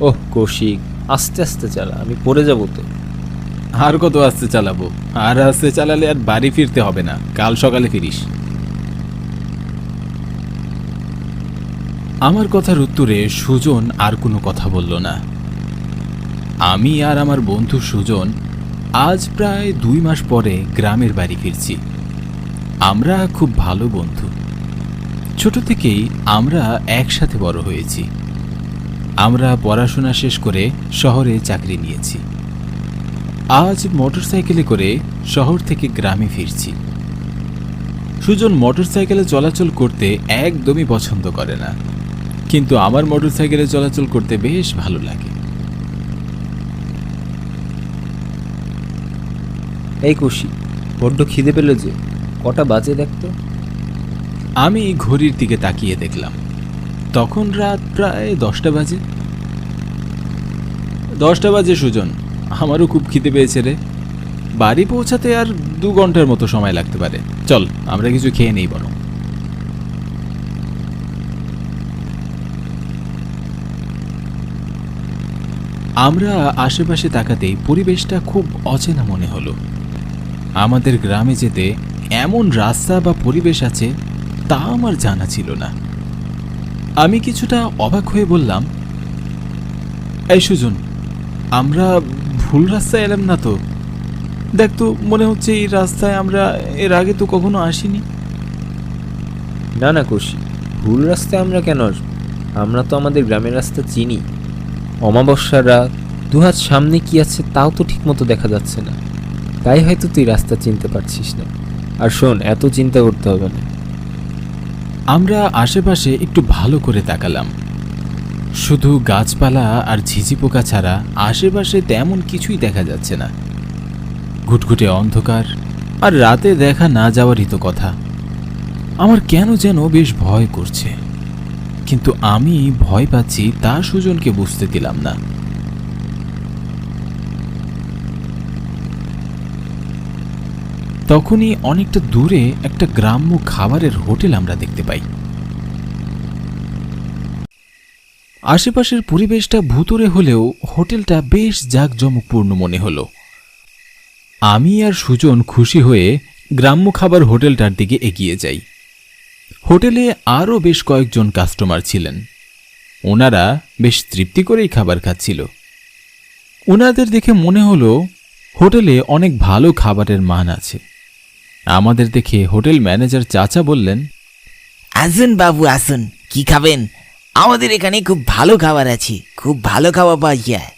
ওহ কৌশিক, আস্তে আস্তে চালা, আমি পড়ে যাবো তো। আর কত আস্তে চালাবো? আর আস্তে চালালে আর বাড়ি ফিরতে হবে না, কাল সকালে ফিরিস। আমার কথার উত্তরে সুজন আর কোনো কথা বলল না। আমি আর আমার বন্ধু সুজন আজ প্রায় 2 মাস পরে গ্রামের বাড়ি ফিরছি। আমরা খুব ভালো বন্ধু। ছোট থেকেই আমরা একসাথে বড় হয়েছি। আমরা পড়াশোনা শেষ করে শহরে চাকরি নিয়েছি। আজ মোটরসাইকেলে করে শহর থেকে গ্রামে ফিরছি। সুজন মোটরসাইকেলে চলাচল করতে একদমই পছন্দ করে না, কিন্তু আমার মোটরসাইকেলে চলাচল করতে বেশ ভালো লাগে। এই কৌশিক, বড্ড খিদে পেল যে, কটা বাজে দেখতো। আমি ঘড়ির দিকে তাকিয়ে দেখলাম, তখন রাত প্রায় 10টা বাজে। 10টা বাজে সুজন, আমারও খুব খিদে পেয়েছে রে। বাড়ি পৌঁছাতে আর 2 ঘন্টার মতো সময় লাগতে পারে। চল আমরা কিছু খেয়ে নেই বরং। আমরা আশেপাশে তাকাতেই পরিবেশটা খুব অচেনা মনে হলো। আমাদের গ্রামে যেতে এমন রাস্তা বা পরিবেশ আছে তা আমার জানা ছিল না। আমি কিছুটা অবাক হয়ে বললাম, এই সুজন, আমরা ভুল রাস্তায় এলাম না তো? দেখ তো, মনে হচ্ছে এই রাস্তায় আমরা এর আগে তো কখনো আসিনি। না না কৌশিক, ভুল রাস্তায় আমরা কেন আসবো? আমরা তো আমাদের গ্রামের রাস্তা চিনি। অমাবস্যার রাত, দুহাত সামনে কি আছে তাও তো ঠিক মতো দেখা যাচ্ছে না, তাই হয়তো তুই রাস্তা চিনতে পারছিস না। আর শোন, এত চিন্তা করতে হবে না। আমরা আশেপাশে একটু ভালো করে তাকালাম। শুধু গাছপালা আর ঝিঝি পোকা ছাড়া আশেপাশে তেমন কিছুই দেখা যাচ্ছে না। ঘুটঘুটে অন্ধকার, আর রাতে দেখা না যাওয়ারই তো কথা। আমার কেন যেন বেশ ভয় করছে, কিন্তু আমি ভয় পাচ্ছি তা সুজনকে বুঝতে দিলাম না। তখনই অনেকটা দূরে একটা গ্রাম্য খাবারের হোটেল আমরা দেখতে পাই। আশেপাশের পরিবেশটা ভুতুড়ে হলেও হোটেলটা বেশ জাঁকজমকপূর্ণ মনে হলো। আমি আর সুজন খুশি হয়ে গ্রাম্য খাবার হোটেলটার দিকে এগিয়ে যাই। হোটেলে আরও বেশ কয়েকজন কাস্টমার ছিলেন। ওনারা বেশ তৃপ্তি করেই খাবার খাচ্ছিল। ওনাদের দেখে মনে হলো হোটেলে অনেক ভালো খাবারের মান আছে। আমাদের দেখে হোটেল ম্যানেজার চাচা বললেন, আসুন বাবু আসুন, কি খাবেন? আমাদের এখানে খুব ভালো খাবার আছে, খুব ভালো খাবার পাওয়া যায়।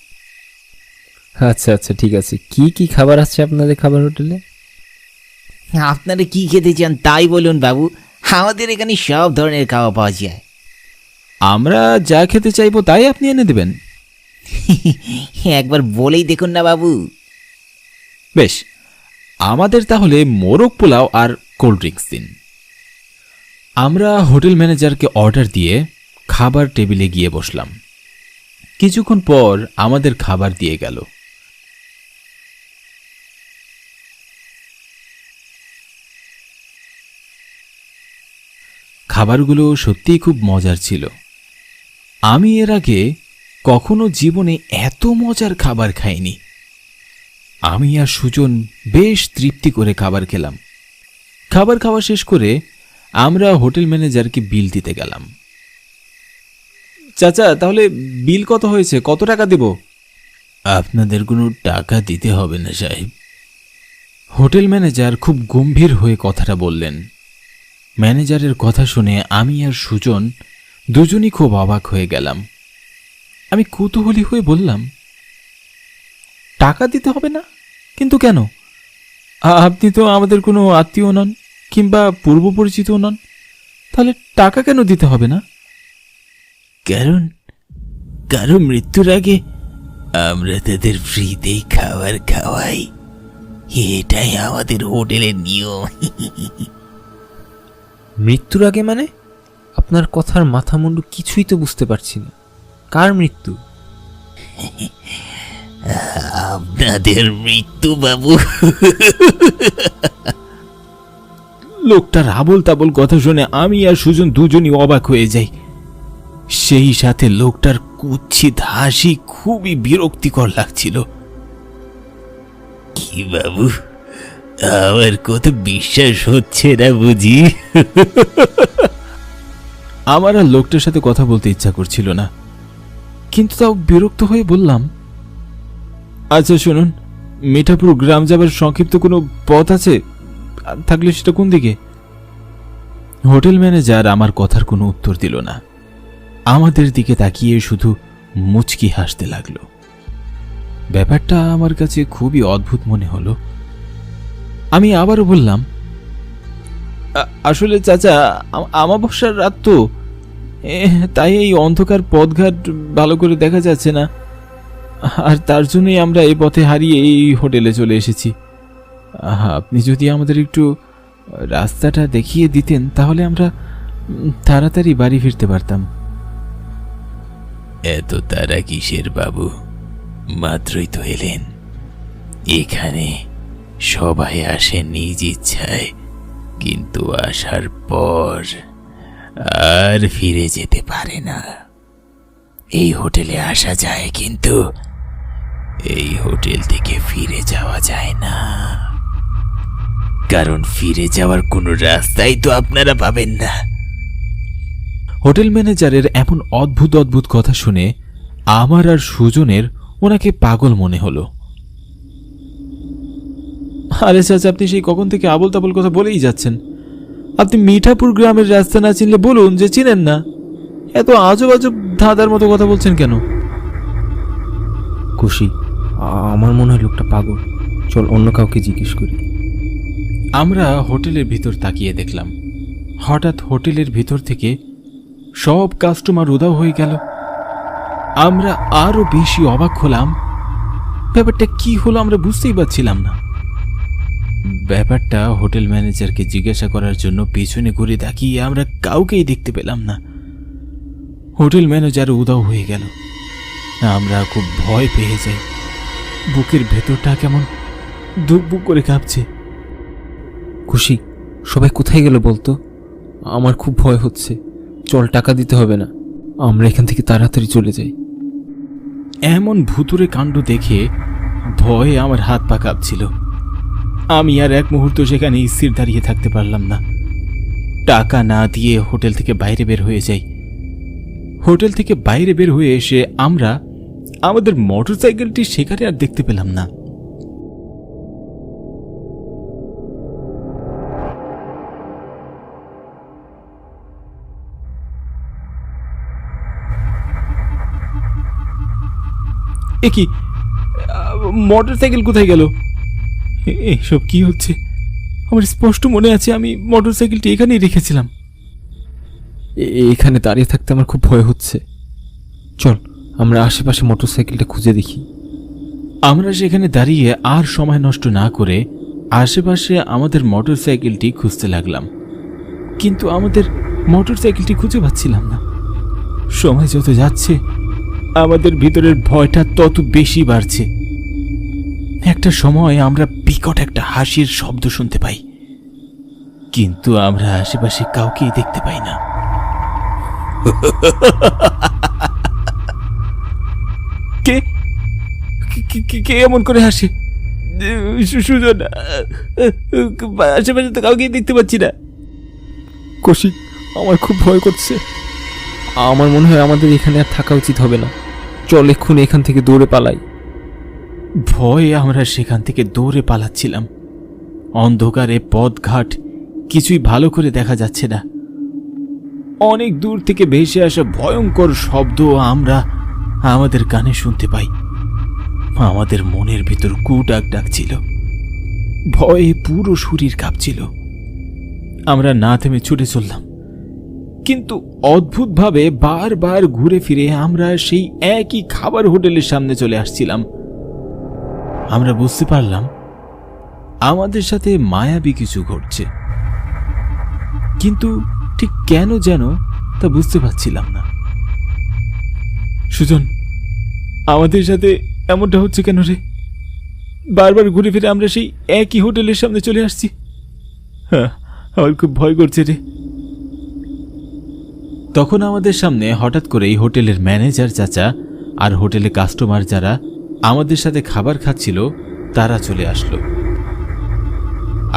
আচ্ছা আচ্ছা, ঠিক আছে। কি কি খাবার আছে আপনাদের খাবার হোটেলে? আপনারা কি খেতে চান তাই বলুন বাবু, আমাদের এখানে সব ধরনের খাবার পাওয়া যায়। আমরা যা খেতে চাইবো তাই আপনি এনে দেবেন? একবার বলেই দেখুন না বাবু। বেশ, আমাদের তাহলে মোরগ পোলাও আর কোল্ড ড্রিঙ্কস দিন। আমরা হোটেল ম্যানেজারকে অর্ডার দিয়ে খাবার টেবিলে গিয়ে বসলাম। কিছুক্ষণ পর আমাদের খাবার দিয়ে গেল। খাবারগুলো সত্যিই খুব মজার ছিল। আমি এর আগে কখনো জীবনে এত মজার খাবার খাইনি। আমি আর সুজন বেশ তৃপ্তি করে খাবার খেলাম। খাবার খাওয়া শেষ করে আমরা হোটেল ম্যানেজারকে বিল দিতে গেলাম। চাচা, তাহলে বিল কত হয়েছে? কত টাকা দেব? আপনাদের কোনো টাকা দিতে হবে না সাহেব। হোটেল ম্যানেজার খুব গম্ভীর হয়ে কথাটা বললেন। ম্যানেজারের কথা শুনে আমি আর সুজন দুজনই খুব অবাক হয়ে গেলাম। আমি কৌতূহলী হয়ে বললাম, টাকা দিতে হবে না? কিন্তু কেন? আপনি তো আমাদের কোনো আত্মীয় নন কিংবা পূর্ব পরিচিত নন, তাহলে টাকা কেন দিতে হবে না? কারণ কারো মৃত্যুর আগে আমরা তাদের ফ্রিতেই খাবার খাওয়াই, এটাই আমাদের হোটেলের নিয়ম। মৃত্যুর আগে মানে? আপনার কথার মাথা মুন্ডু কিছুই তো বুঝতে পারছি না। কার মৃত্যু? আপনাদের মৃত্যু বাবু। লোকটার আবল তাবল কথা শুনে আমি আর সুজন দুজনই অবাক হয়ে যাই। সেই সাথে লোকটার কুৎসিত হাসি খুবই বিরক্তিকর লাগছিল। কি বাবু, আমার কথা বিশ্বাস হচ্ছে না বুঝি? আমার আর লোকটার সাথে কথা বলতে ইচ্ছা করছিল না, কিন্তু তাও বিরক্ত হয়ে বললাম, আচ্ছা শুনুন, মিঠাপুর গ্রাম যাবার সংক্ষিপ্ত কোনো পথ আছে? থাকলে সেটা কোন দিকে? হোটেল ম্যানেজার আমার কথার কোনো উত্তর দিল না, আমাদের দিকে তাকিয়ে শুধু মুচকি হাসতে লাগলো। ব্যাপারটা আমার কাছে খুবই অদ্ভুত মনে হলো। আমি আবারও বললাম, আসলে চাচা, আমাবস্যার রাত তো, তাই এই অন্ধকার পথঘাট ভালো করে দেখা যাচ্ছে না, আর তার জন্যই আমরা এই পথে হারিয়ে এই হোটেলে চলে এসেছি। আপনি যদি আমাদের একটু রাস্তাটা দেখিয়ে দিতেন তাহলে আমরা তাড়াতাড়ি বাড়ি ফিরতে পারতাম। এত তারা কিসের বাবু? মাত্রই তো এলেন। এখানে সবাই আসে নিজ ইচ্ছায়, কিন্তু আসার পর আর ফিরে যেতে পারে না। এই হোটেলে আসা যায়, কিন্তু এই হোটেল থেকে ফিরে যাওয়া যায় না, কারণ ফিরে যাওয়ার কোনো রাস্তাই তো আপনারা পাবেন না। হোটেল ম্যানেজারের এমন অদ্ভুত অদ্ভুত কথা শুনে আমার আর সুজনের ওনাকে পাগল মনে হলো। আরে চাচা, আপনি সেই কখন থেকে আবল তাবল কথা বলেই যাচ্ছেন। আপনি মিঠাপুর গ্রামের রাস্তা না চিনলে বলুন যে চিনেন না। এত আজব আজব ধাঁধার মতো কথা বলছেন কেন? খুশি, আমার মনে হয় লোকটা পাগল। চল অন্য কাউকে জিজ্ঞেস করি। আমরা হোটেলের ভিতর তাকিয়ে দেখলাম, হঠাৎ হোটেলের ভিতর থেকে সব কাস্টমার উধাও হয়ে গেল। আমরা আরো বেশি অবাক হলাম। ব্যাপারটা কি হলো আমরা বুঝতেই পারছিলাম না। ব্যাপারটা হোটেল ম্যানেজারকে জিজ্ঞাসা করার জন্য পেছনে ঘুরে তাকিয়ে আমরা কাউকেই দেখতে পেলাম না। হোটেল ম্যানেজার উধাও হয়ে গেল। আমরা খুব ভয় পেয়ে যাই, বুকের ভেতরটা কেমন ধুকবুক করে কাঁপছে। খুশি, সবাই কোথায় গেল বলতো? আমার খুব ভয় হচ্ছে। চল, টাকা দিতে হবে না, আমরা এখান থেকে তাড়াতাড়ি চলে যাই। এমন ভুতুরে কাণ্ড দেখে ভয়ে আমার হাত পা কাঁপছিল। আমি আর এক মুহূর্ত সেখানে স্থির দাঁড়িয়ে থাকতে পারলাম না। টাকা না দিয়ে হোটেল থেকে বাইরে বের হয়ে যাই। হোটেল থেকে বাইরে বের হয়ে এসে আমরা আমাদের মোটরসাইকেলটি সেখানে আর দেখতে পেলাম না। এ কি, মোটরসাইকেল কোথায় গেল? এসব কি হচ্ছে? আমার স্পষ্ট মনে আছে আমি মোটরসাইকেলটি এখানেই রেখেছিলাম। এখানে দাঁড়িয়ে থাকতে আমার খুব ভয় হচ্ছে। চল, আমরা আশেপাশে মোটরসাইকেলটা খুঁজে দেখি। আমরা সেখানে দাঁড়িয়ে আর সময় নষ্ট না করে আশেপাশে আমাদের মোটরসাইকেলটি খুঁজতে লাগলাম, কিন্তু আমাদের মোটরসাইকেলটি খুঁজে পাচ্ছিলাম না। সময় যত যাচ্ছে আমাদের ভিতরের ভয়টা তত বেশি বাড়ছে। একটা সময় আমরা বিকট একটা হাসির শব্দ শুনতে পাই, কিন্তু আমরা আশেপাশে কাউকেই দেখতে পাই না। কে কে এমন করে হাসে? সুজন, আশেপাশে তো কাউকেই দেখতে পাচ্ছি না। কৌশিক, আমার খুব ভয় করছে। আমার মনে হয় আমাদের এখানে আর থাকা উচিত হবে না। চল এক্ষুনি এখান থেকে দৌড়ে পালাই। ভয়ে আমরা সেখান থেকে দৌড়ে পালাচ্ছিলাম। অন্ধকারে পথঘাট কিছুই ভালো করে দেখা যাচ্ছে না। অনেক দূর থেকে ভেসে আসা ভয়ঙ্কর শব্দ আমরা আমাদের কানে শুনতে পাই। আমাদের মনের ভিতর কুডাক ডাকছিল, ভয়ে পুরো শরীর কাঁপছিল। আমরা না থেমে ছুটে চললাম, কিন্তু অদ্ভুতভাবে বারবার ঘুরে ফিরে আমরা সেই একই খাবার হোটেলের সামনে চলে আসছিলাম। আমরা বুঝতে পারলাম আমাদের সাথে মায়াবী কিছু ঘটছে, কিন্তু ঠিক কেন যেন তা বুঝতে পারছিলাম না। সুজন, আমাদের সাথে এমনটা হচ্ছে কেন রে? বারবার ঘুরে ফিরে আমরা সেই একই হোটেলের সামনে চলে আসছি। হ্যাঁ, আমার খুব ভয় করছে রে। তখন আমাদের সামনে হঠাৎ করেই হোটেলের ম্যানেজার চাচা আর হোটেলে কাস্টমার যারা আমাদের সাথে খাবার খাচ্ছিল তারা চলে আসলো,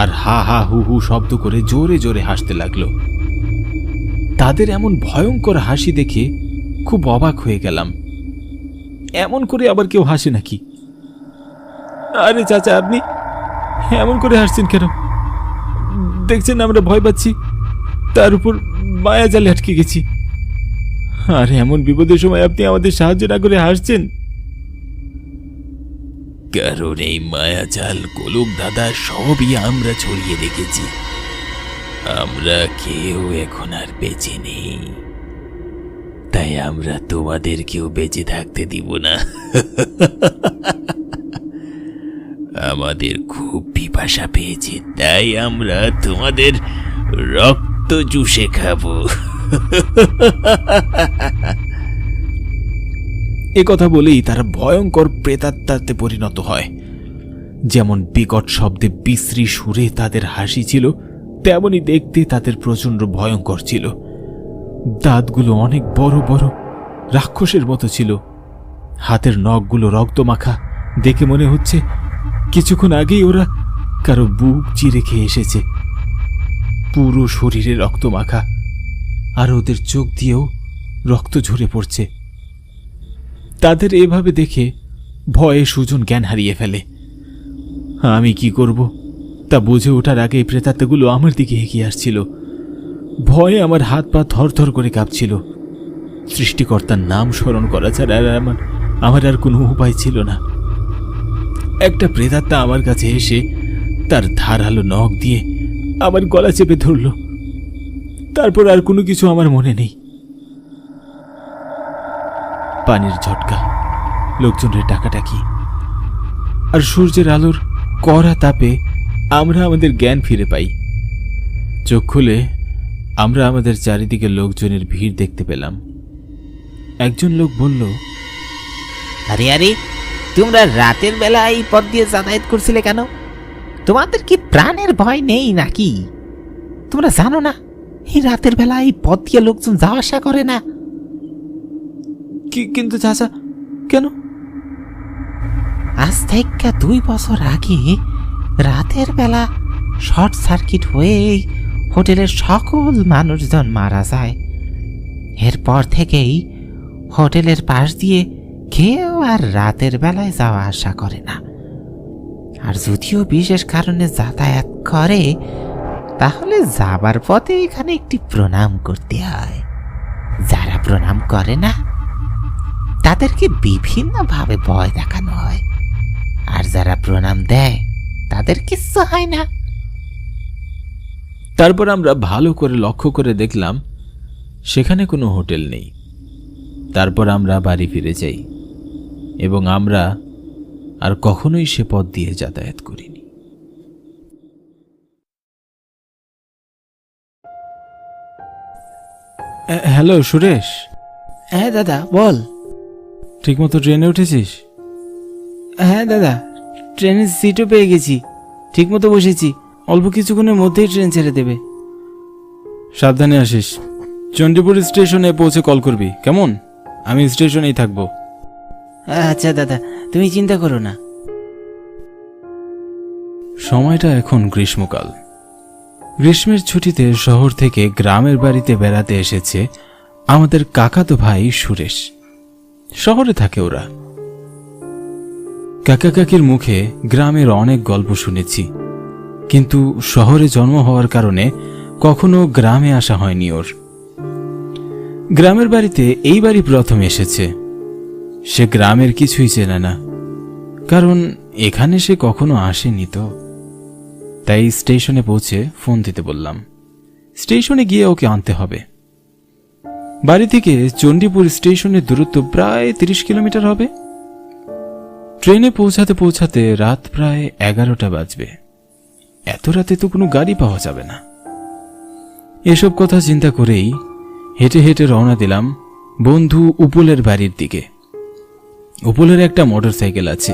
আর হা হা হু হু শব্দ করে জোরে জোরে হাসতে লাগলো। তাদের এমন ভয়ঙ্কর হাসি দেখে খুব অবাক হয়ে গেলাম। এমন করে আবার কেউ হাসে নাকি? আরে চাচা, আপনি এমন করে হাসছেন কেন? দেখছেন আমরা ভয় পাচ্ছি, তার উপর মায়া জালে আটকে গেছি। আর এমন বিপদের সময় আপনি আমাদের সাহায্য না করে হাসছেন? কারণ এই মায়াজাল গোলক দাদা সবই আমরা ছড়িয়ে রেখেছি। আমরা কেউ এখন আর বেঁচে নেই, তাই আমরা তোমাদেরকেও বেঁচে থাকতে দিব না। আমাদের খুব পিপাসা পেয়েছে, তাই আমরা তোমাদের রক্ত চুষে খাবো। এ কথা বলেই তারা ভয়ঙ্কর প্রেতাত্মাতে পরিণত হয়। যেমন বিকট শব্দে বিশ্রী সুরে তাদের হাসি ছিল, তেমনি দেখতে তাদের প্রচণ্ড ভয়ঙ্কর ছিল। দাঁতগুলো অনেক বড় বড়, রাক্ষসের মতো ছিল। হাতের নখগুলো রক্তমাখা, দেখে মনে হচ্ছে কিছুক্ষণ আগেই ওরা কারো বুক চিরে খেয়ে এসেছে। পুরো শরীরে রক্তমাখা, আর ওদের চোখ দিয়েও রক্ত ঝরে পড়ছে। তাদের এভাবে দেখে ভয়ে সুজন জ্ঞান হারিয়ে ফেলে। আমি কি করব তা বুঝে ওঠার আগে প্রেতাত্মাগুলো আমার দিকে এগিয়ে আসছিল। ভয়ে আমার হাত পা থরথর করে কাঁপছিল। সৃষ্টিকর্তার নাম স্মরণ করা ছাড়া আমার আর কোনো উপায় ছিল না। একটা প্রেতাত্মা আমার কাছে এসে তার ধারালো নখ দিয়ে আমার গলা চেপে ধরল। তারপর আর কোনো কিছু আমার মনে নেই। পানির ঝটকা, লোকজনের ডাকাডাকি, আর সূর্যের আলোর কড়া তাপে আমরা আমাদের জ্ঞান ফিরে পাই। চোখ খুলে আমরা আমাদের চারিদিকে লোকজনের ভিড় দেখতে পেলাম। একজন লোক বলল, আরে আরে, তোমরা রাতের বেলা এই পথ দিয়ে যাতায়াত করছিলে কেন? তোমাদের কি প্রাণের ভয় নেই নাকি? তোমরা জানো না এই রাতের বেলা এই পথ দিয়ে লোকজন যাওয়া আসা করে না? কিন্তু চাচা, কেন? আজ থেকে 2 বছর আগে রাতের বেলা শর্ট সার্কিট হয়ে এই হোটেলের সকল মানুষজন মারা যায়। এরপর থেকেই হোটেলের পাশ দিয়ে কেউ আর রাতের বেলায় যাওয়া আসা করে না। আর যদিও বিশেষ কারণে যাতায়াত করে, তাহলে যাবার পথে এখানে একটি প্রণাম করতে হয়। যারা প্রণাম করে না তাদেরকে বিভিন্নভাবে ভয় দেখানো হয়, আর যারা প্রণাম দেয় তাদের কিচ্ছু হয় না। তারপর আমরা ভালো করে লক্ষ্য করে দেখলাম সেখানে কোনো হোটেল নেই। তারপর আমরা বাড়ি ফিরে যাই এবং আমরা আর কখনোই সে পথ দিয়ে যাতায়াত করিনি। হ্যালো সুরেশ। হ্যাঁ দাদা, বল। ঠিকমতো ট্রেনে উঠেছিস? হ্যাঁ দাদা, ট্রেনের সিটও পেয়ে গেছি, ঠিকমতো বসেছি। অল্প কিছুক্ষণের মধ্যেই ট্রেন ছেড়ে দেবে। সাবধানে আসিস। চণ্ডীপুর স্টেশনে পৌঁছে কল করবি, কেমন? আমি স্টেশনেই থাকবো। আচ্ছা দাদা, তুমি চিন্তা করো না। সময়টা এখন গ্রীষ্মকাল। গ্রীষ্মের ছুটিতে শহর থেকে গ্রামের বাড়িতে বেড়াতে এসেছে আমাদের কাকাতো ভাই সুরেশ। শহরে থাকে ওরা। কাকা কাকির মুখে গ্রামের অনেক গল্প শুনেছি, কিন্তু শহরে জন্ম হওয়ার কারণে কখনো গ্রামে আসা হয়নি ওর। গ্রামের বাড়িতে এইবারই প্রথম এসেছে। সে গ্রামের কিছুই চেনে না, কারণ এখানে সে কখনো আসেনি তো। তাই স্টেশনে পৌঁছে ফোন দিতে বললাম। স্টেশনে গিয়ে ওকে আনতে হবে। বাড়ি থেকে চণ্ডীপুর স্টেশনের দূরত্ব প্রায় 30 কিলোমিটার হবে। ট্রেনে পৌঁছাতে পৌঁছাতে রাত প্রায় 11টা বাজবে। এত রাতে তো কোনো গাড়ি পাওয়া যাবে না। এসব কথা চিন্তা করেই হেঁটে হেঁটে রওনা দিলাম বন্ধু উপলের বাড়ির দিকে। উপলের একটা মোটরসাইকেল আছে,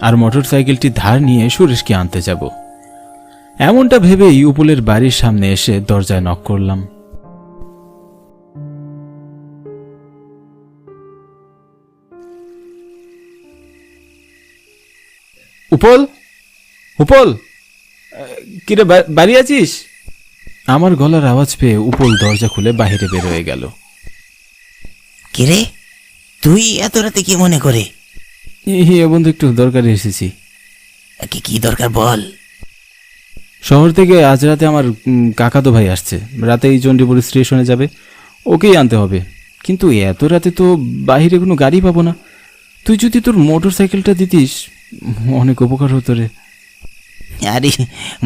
আর মোটরসাইকেলটি ধার নিয়ে সুরেশকে আনতে যাব। এমনটা ভেবেই উপলের বাড়ির সামনে এসে দরজায় নক করলাম। উপল, উপল, কিরে বাড়ি আছিস? আমার গলার আওয়াজ পেয়ে উপল দরজা খুলে বাইরে বের হয়ে গেল। কিরে, তুই এত রাতে কি মনে করে? বন্ধু, একটু দরকারে এসেছি। কি দরকার বল। শহর থেকে আজ রাতে আমার কাকাতো ভাই আসছে, রাতে এই চণ্ডীপুর স্টেশনে যাবে, ওকেই আনতে হবে। কিন্তু এত রাতে তো বাইরে কোনো গাড়ি পাবো না। তুই যদি তোর মোটর সাইকেলটা দিতিস অনেক উপকার হতো রে। আরে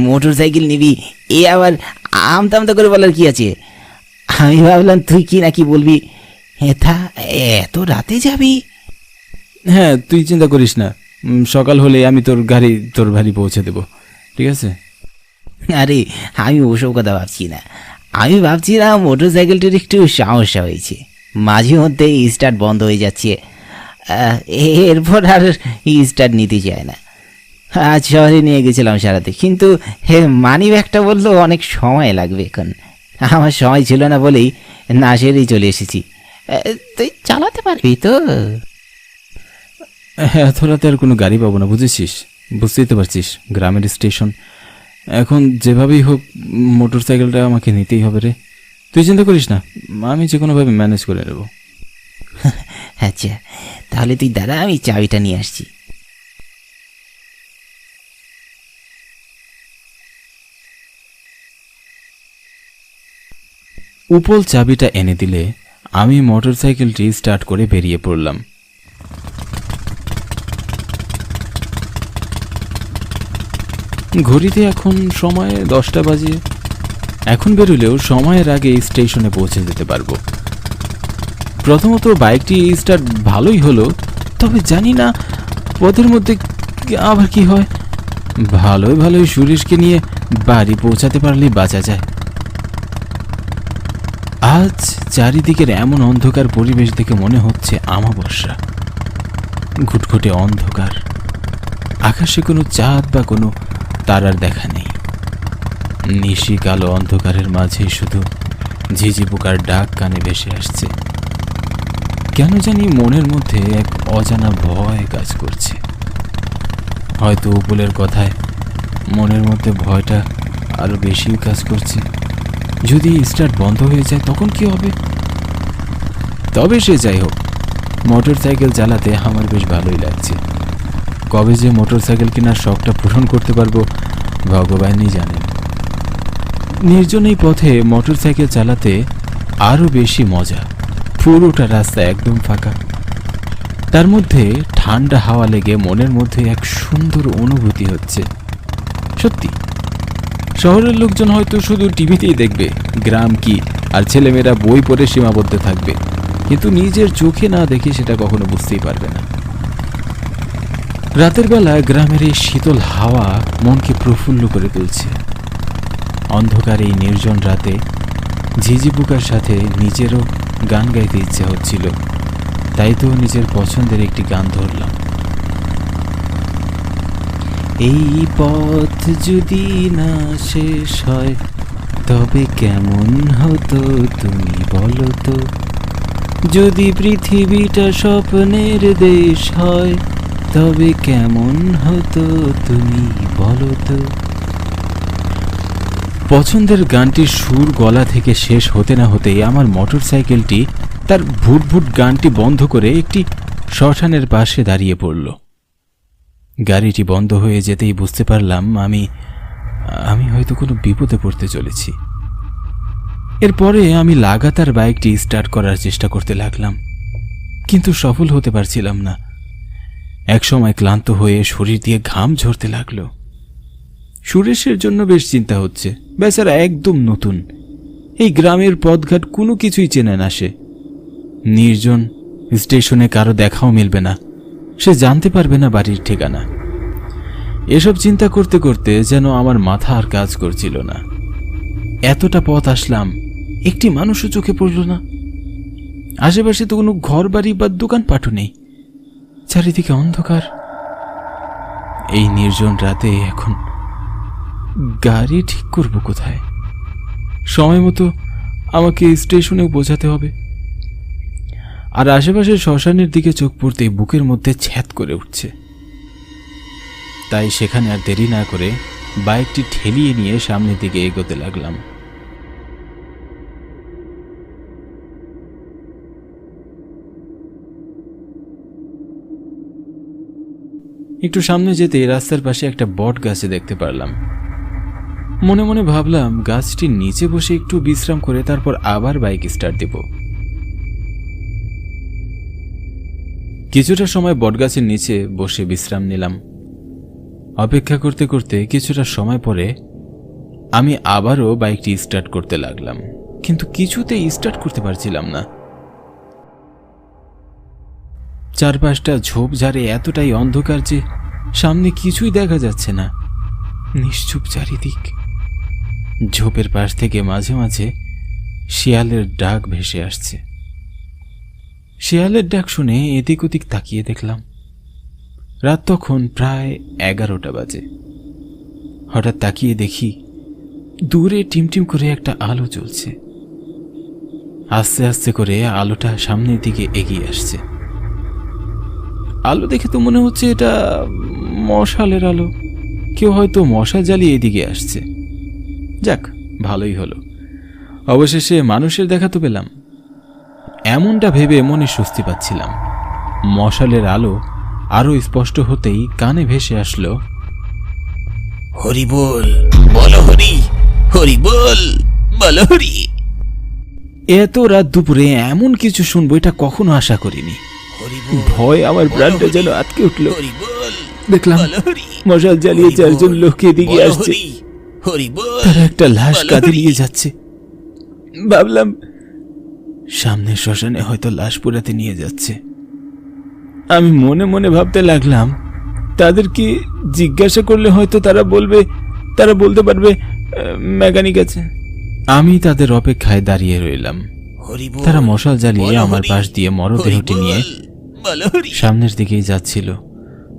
মোটর সাইকেল নিবি, এ আবার আমতা করে বলার কি আছে? আমি ভাবলাম তুই কি নাকি বলবি। এত রাতে যাবি? হ্যাঁ, তুই চিন্তা করিস না, সকাল হলে আমি তোর বাড়ি পৌঁছে দেব, ঠিক আছে? আরে আমি ওসব কথা ভাবছি না, আমি ভাবছিলাম মোটর সাইকেলটির একটু সমস্যা হয়েছে, মাঝে মধ্যে স্টার্ট বন্ধ হয়ে যাচ্ছে, এরপর আর স্টার্ট নিতে চায় না। আজ শহরে নিয়ে গেছিলাম সারাতে, কিন্তু মানি ব্যাগটা বললো অনেক সময় লাগবে। এখন আমার সময় ছিল না বলেই না সেরেই চলে এসেছি। তুই চালাতে পারবি তো? এত রাতে আর কোনো গাড়ি পাবো না, বুঝেছিস? বুঝতেই তো পারছিস গ্রামের স্টেশন। এখন যেভাবেই হোক মোটর সাইকেলটা আমাকে নিতেই হবে রে। তুই চিন্তা করিস না, আমি যে কোনোভাবে ম্যানেজ করে নেব। আচ্ছা, তাহলে তুই দাঁড়া, আমি চাবিটা নিয়ে আসছি। উপল চাবিটা এনে দিলে আমি মোটর সাইকেলটি স্টার্ট করে বেরিয়ে পড়লাম। ঘড়িতে এখন সময় 10টা বাজে। এখন বেরোলেও সময়ের আগে স্টেশনে পৌঁছে যেতে পারবো। প্রথমত বাইকটি স্টার্ট ভালোই হলো, তবে জানি না পথের মধ্যে আবার কি হয়। ভালোই সুরেশকে নিয়ে বাড়ি পৌঁছাতে পারলেই বাঁচা যায়। আজ চারিদিকের এমন অন্ধকার পরিবেশ দেখে মনে হচ্ছে আমাবস্যা। ঘুটঘুটে অন্ধকার, আকাশে কোনো চাঁদ বা কোনো তারার দেখা নেই। নিশি কালো অন্ধকারের মাঝে শুধু ঝিঝি পোকার ডাক কানে ভেসে আসছে। কেন জানি মনের মধ্যে এক অজানা ভয় কাজ করছে। হয়তো উপলের কথায় মনের মধ্যে ভয়টা আরো বেশি কাজ করছে। যদি স্টার্ট বন্ধ হয়ে যায় তখন কি হবে? তবে সে যাই হোক, মোটর সাইকেল চালাতে আমার বেশ ভালোই লাগছে। কবে যে মোটর সাইকেল কেনার শখটা পূরণ করতে পারবো ভগবানই জানেন। নির্জন এই পথে মোটর সাইকেল চালাতে আরো বেশি মজা। পুরোটা রাস্তা একদম ফাঁকা, তার মধ্যে ঠান্ডা হাওয়া লেগে মনের মধ্যে এক সুন্দর অনুভূতি হচ্ছে। সত্যি, শহরের লোকজন হয়তো শুধু টিভিতেই দেখবে গ্রাম কি, আর ছেলেমেয়েরা বই পড়ে সীমাবদ্ধ থাকবে, কিন্তু নিজের চোখে না দেখে সেটা কখনো বুঝতেই পারবে না। রাতের বেলা গ্রামের এই শীতল হাওয়া মনকে প্রফুল্ল করে তুলছে। অন্ধকার এই নির্জন রাতে ঝিঝি পোকার সাথে নিজেরও গান গাইতে ইচ্ছে হচ্ছিল, তাই তো নিজের পছন্দের একটি গান ধরলাম। এই পথ যদি না শেষ হয় তবে কেমন হতো তুমি বলো তো, যদি পৃথিবীটা স্বপ্নের দেশ হয় তবে কেমন হতো তুমি বলো তো। পছন্দের গানটির সুর গলা থেকে শেষ হতে না হতেই আমার মোটর সাইকেলটি তার ভুট ভুট গানটি বন্ধ করে একটি শ্মশানের পাশে দাঁড়িয়ে পড়ল। গাড়িটি বন্ধ হয়ে যেতেই বুঝতে পারলাম আমি হয়তো কোনো বিপদে পড়তে চলেছি। এরপরে আমি লাগাতার বাইকটি স্টার্ট করার চেষ্টা করতে লাগলাম, কিন্তু সফল হতে পারছিলাম না। একসময় ক্লান্ত হয়ে শরীর দিয়ে ঘাম ঝরতে লাগলো। সুরেশের জন্য বেশ চিন্তা হচ্ছে, বেচারা একদম নতুন, এই গ্রামের পথঘাট কোনো কিছুই চেনে না। সে নির্জন স্টেশনে কারো দেখাও মিলবে না, সে জানতে পারবে না বাড়ির ঠিকানা। এসব চিন্তা করতে করতে যেন আমার মাথা আর কাজ করছিল না। এতটা পথ আসলাম, একটি মানুষও চোখে পড়ল না। আশেপাশে তো কোনো ঘর বাড়ি বা দোকানপাটও নেই, চারিদিকে অন্ধকার। এই নির্জন রাতে এখন গাড়ি ঠিক করব কোথায়? সময় মতো আমাকে স্টেশনেও পৌঁছাতে হবে। আর আশেপাশে শ্মশানের দিকে চোখ পড়তেই বুকের মধ্যে ছ্যাদ করে উঠছে। তাই সেখানে আর দেরি না করে বাইকটি ঠেলিয়ে নিয়ে সামনের দিকে এগোতে লাগলাম। একটু সামনে যেতে রাস্তার পাশে একটা বট গাছে দেখতে পারলাম। মনে মনে ভাবলাম গাছটির নিচে বসে একটু বিশ্রাম করে তারপর আবার বাইক স্টার্ট দেব। কিছুটা সময় বটগাছের নিচে বসে বিশ্রাম নিলাম। অপেক্ষা করতে করতে কিছুটা সময় পরে আমি আবারও বাইকটি স্টার্ট করতে লাগলাম, কিন্তু কিছুতেই স্টার্ট করতে পারছিলাম না। চারপাশটা ঝোপঝাড়ে এতটাই অন্ধকার যে সামনে কিছুই দেখা যাচ্ছে না, নিশ্চুপ চারিদিক। ঝোপের পাশ থেকে মাঝে মাঝে শিয়ালের ডাক ভেসে আসছে। শিয়ালের ডাক শুনে এদিক ওদিক তাকিয়ে দেখলাম রাত তখন প্রায় 11টা বাজে। হঠাৎ তাকিয়ে দেখি দূরে টিমটিম করে একটা আলো জ্বলছে। আস্তে আস্তে করে আলোটা সামনের দিকে এগিয়ে আসছে। আলো দেখে তো মনে হচ্ছে এটা মশালের আলো, কেউ হয়তো মশা জ্বালিয়ে এদিকে আসছে। যাক, ভালোই হলো, অবশেষে মানুষের দেখা তো পেলাম। এমনটা ভেবে মনে স্বস্তি পাচ্ছিলাম। মশালের আলো আরো স্পষ্ট হতেই কানে ভেসে আসলো, হরি বল, বলো হরি, হরি বল, বলো হরি। এত রাত দুপুরে এমন কিছু শুনবো এটা কখনো আশা করিনি। হরি বল, ভয় আমার বলো প্রাণটা হরি, যেন আটকে উঠলো। হরি বল, দেখলাম বলো হরি, মশাল জ্বালিয়ে হরি 4 জন বল, লোক এদিকে বলো আসছে। হরি, হরি বল, তারা একটা লাশ বলো কাঁধে হরি। নিয়ে যাচ্ছে। ভাবলাম সামনে শ্মশানে হয়তো লাশ পোড়াতে নিয়ে যাচ্ছে। আমি মনে মনে ভাবতে লাগলাম তাদেরকে জিজ্ঞাসা করলে হয়তো তারা বলতে পারবে মেকানিক আছে। আমি তাদের অপেক্ষায় দাঁড়িয়ে রইলাম। হরি বল, তারা মশাল জ্বালিয়ে বলো আমার হরি, পাশ দিয়ে মরদেহটি হরি নিয়ে বল, বলো হরি। সামনের দিকেই যাচ্ছিল।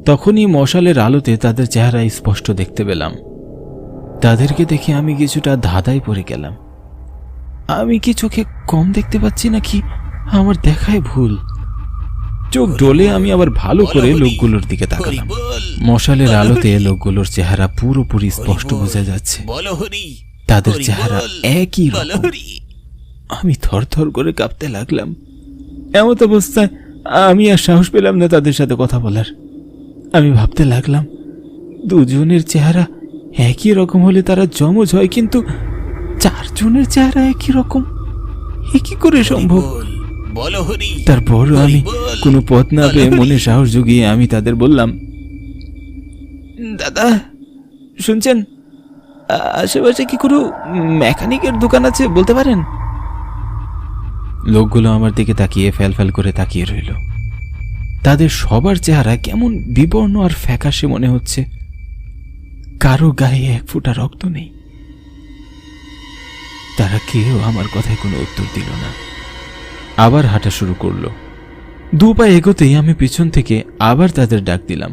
তখনই মশালের আলোতে তাদের চেহারা স্পষ্ট দেখতে পেলাম। তাদেরকে দেখে আমি কিছুটা ধাঁধায় পড়ে গেলাম। আমি কি চোখে কম দেখতে পাচ্ছি নাকি আমার দেখায় ভুল? চোখ ডলে আমি আবার ভালো করে লোকগুলোর দিকে হরি তাকালাম। বল, মশালের বলো আলোতে হরি, লোকগুলোর চেহারা পুরোপুরি হরি স্পষ্ট বল, বোঝা যাচ্ছে। বলো হরি, তাদের হরি চেহারা বল, একই বলো রকম। হরি। আমি থরথর করে কাঁপতে লাগলাম। এমন অবস্থায় আমি আর সাহস পেলাম না তাদের সাথে কথা বলার। আমি ভাবতে লাগলাম দুজনের চেহারা একই রকম হলে তারা যমজ হয়, কিন্তু 4 জনের চেহারা একই রকম, এ কি করে সম্ভব? বল, বলো হরি, তারপরও হরি আমি বল, কোনো পথ না বলো পেয়ে হরি। মনে সাহস জুগিয়ে আমি তাদের বললাম, দাদা শুনছেন, আশেপাশে কি কোনো মেকানিকের দোকান আছে বলতে পারেন? লোকগুলো আমার দিকে তাকিয়ে ফ্যাল করে তাকিয়ে রইল। তাদের সবার চেহারা কেমন বিবর্ণ আর ফ্যাকাশে মনে হচ্ছে। কারো গায়ে 1 ফোঁটা রক্ত নেই। তারা কেউ আমার কথায় কোনো উত্তর দিল না। আবার হাঁটা শুরু করলো। 2 পা এগোতেই আমি পিছন থেকে আবার তাদের ডাক দিলাম,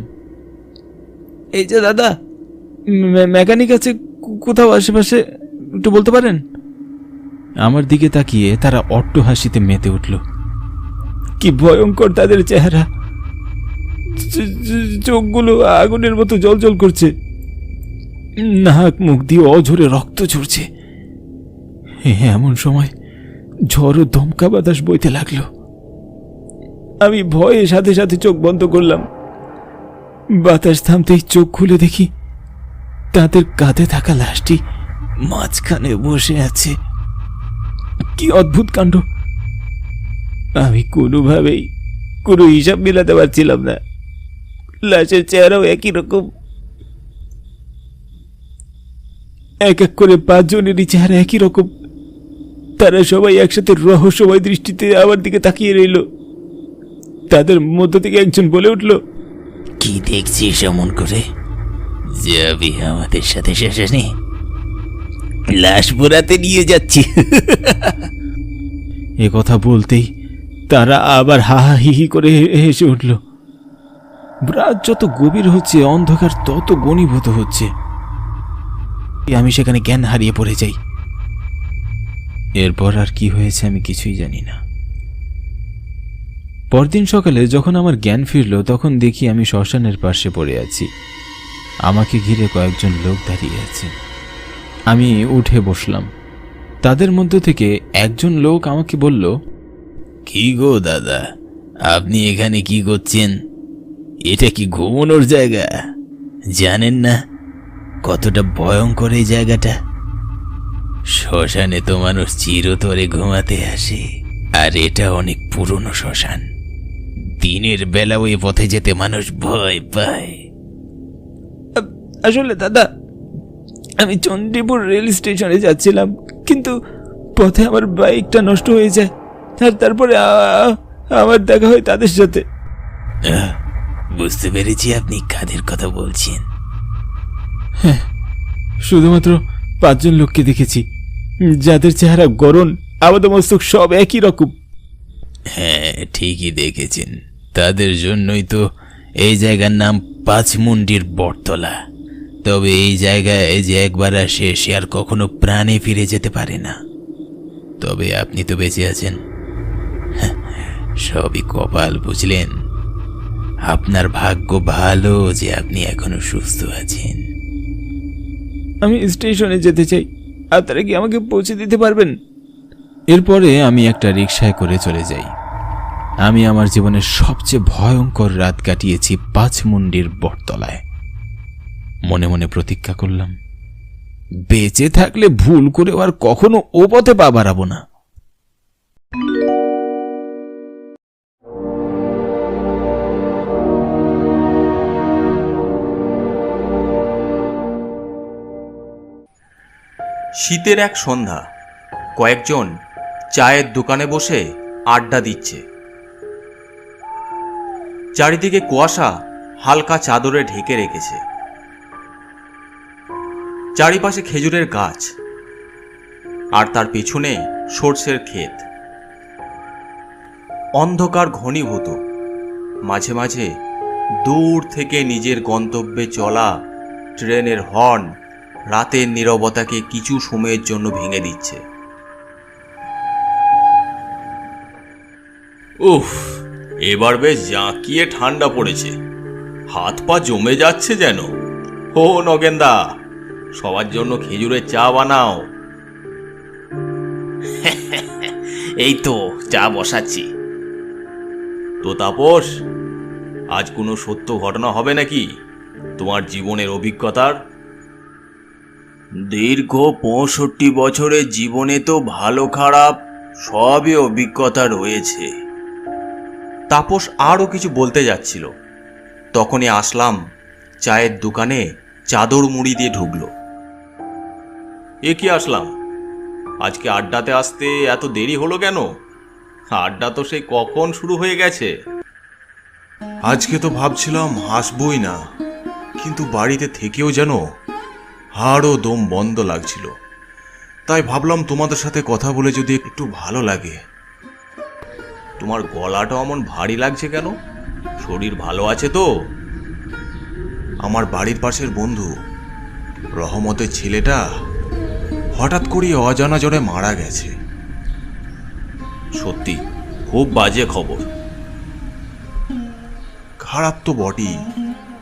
এই যে দাদা, মেকানিক আছে কোথাও আশেপাশে, একটু বলতে পারেন? আমার দিকে তাকিয়ে তারা অট্ট হাসিতে মেতে উঠল। কি ভয়ঙ্কর তাদের চেহারা, চোখগুলো আগুনের মতো জ্বলজ্বল করছে, নাক মুখ দিয়ে অঝরে রক্ত ঝরছে। এমন সময় ঝড় ও দমকা বাতাস বইতে লাগলো। আমি ভয়ে সাথে সাথে চোখ বন্ধ করলাম। বাতাস থামতেই চোখ খুলে দেখি তাদের কাঁধে থাকা লাশটি মাঝখানে বসে আছে। কি অদ্ভুত কাণ্ড! আমি কোনোভাবেই কোনো হিসাব মেলাতে পারছিলাম না। লাশের চেহারাও একই রকম। এক এক করে 5 জনেরই চেহারা একই রকম। তারা সবাই একসাথে রহস্যময় দৃষ্টিতে আমার দিকে তাকিয়ে রইল। তাদের মধ্য থেকে একজন বলে উঠল, কি দেখছিস এমন করে? যাবি আমাদের সাথে শ্মশানে? লাশ পোড়াতে নিয়ে যাচ্ছি। এ কথা বলতেই তারা আবার হা হা হি হি করে হেসে উঠল। রাত যত গভীর হচ্ছে অন্ধকার তত ঘনীভূত হচ্ছে। আমি সেখানে জ্ঞান হারিয়ে পড়ে যাই। এরপর আর কি হয়েছে আমি কিছুই জানি না। পরদিন সকালে যখন আমার জ্ঞান ফিরল তখন দেখি আমি শ্মশানের পাশে পড়ে আছি। আমাকে ঘিরে কয়েকজন লোক দাঁড়িয়ে আছে। আমি উঠে বসলাম। তাদের মধ্য থেকে একজন লোক আমাকে বলল, কি গো দাদা, আপনি এখানে কি করছেন? এটা কি ঘুমানোর জায়গা? জানেন না কতটা ভয়ঙ্কর এই জায়গাটা? শ্মশানে তো মানুষ চিরতরে ঘুমাতে আসে, আর এটা অনেক পুরনো শ্মশান। দিনের বেলা ওই পথে যেতে মানুষ ভয় পায়। আসলে দাদা, আমি চণ্ডীপুর রেল স্টেশনে যাচ্ছিলাম, কিন্তু পথে আমার বাইকটা নষ্ট হয়ে যায়, আর তারপরে আমার দেখা হয় তাদের সাথে। বুঝতে পেরেছি আপনি কাদের কথা বলছেন। শুধুমাত্র 5 জন লোককে দেখেছি, যাদের চেহারা গড়ন, আপাদমস্তক সব একই রকম। হ্যাঁ, ঠিকই দেখেছেন। তাদের জন্যই তো এই জায়গার নাম পাঁচমুন্ডির বটতলা। তবে এই জায়গায় যে একবার আসে সে আর কখনো প্রাণে ফিরে যেতে পারে না। তবে আপনি তো বেঁচে আছেন, সবই কপাল, বুঝলেন? আপনার ভাগ্য ভালো যে আপনি এখনো সুস্থ আছেন। আমি স্টেশনে যেতে চাই, আপনারা কি আমাকে পৌঁছে দিতে পারবেন? এরপরে আমি একটা রিকশায় করে চলে যাই। আমি আমার জীবনের সবচেয়ে ভয়ঙ্কর রাত কাটিয়েছি পাঁচমুন্ডির বটতলায়। মনে মনে প্রতিজ্ঞা করলাম, বেঁচে থাকলে ভুল করে আর কখনো ও পথে পা বাড়াবো না। শীতের এক সন্ধ্যা, কয়েকজন চায়ের দোকানে বসে আড্ডা দিচ্ছে। চারিদিকে কুয়াশা হালকা চাদরে ঢেকে রেখেছে। চারিপাশে খেজুরের গাছ, আর তার পিছনে সর্ষের ক্ষেত। অন্ধকার ঘনীভূত, মাঝে মাঝে দূর থেকে নিজের গন্তব্যে চলা ট্রেনের হর্ন রাতের নীরবতাকে কিছু সময়ের জন্য ভেঙে দিচ্ছে। উফ, এবার বেশ জাঁকিয়ে ঠান্ডা পড়েছে, হাত পা জমে যাচ্ছে যেন। ও নগেনদা, সবার জন্য খেজুরের চা বানাও। এই তো চা বসাচ্ছি। তো তাপস, আজ কোনো সত্য ঘটনা হবে নাকি তোমার জীবনের অভিজ্ঞতার? দীর্ঘ 65 বছরের জীবনে তো ভালো খারাপ সবই অভিজ্ঞতা রয়েছে। তাপস আরও কিছু বলতে যাচ্ছিল, তখনই আসলাম চায়ের দোকানে চাদর মুড়ি দিয়ে ঢুকলো। এ কি আসলাম, আজকে আড্ডাতে আসতে এত দেরি হলো কেন? আড্ডা তো সেই কখন শুরু হয়ে গেছে। আজকে তো ভাবছিলাম হাসবই না, কিন্তু বাড়িতে থেকেও যেন হাড় ও দম বন্ধ লাগছিল। তাই ভাবলাম তোমাদের সাথে কথা বলে যদি একটু ভালো লাগে। তোমার গলাটা অমন ভারী লাগছে কেন? শরীর ভালো আছে তো? আমার বাড়ির পাশের বন্ধু রহমতের ছেলেটা হঠাৎ করে অজানা জ্বরে মারা গেছে। সত্যি খুব বাজে খবর। খারাপ তো বটেই,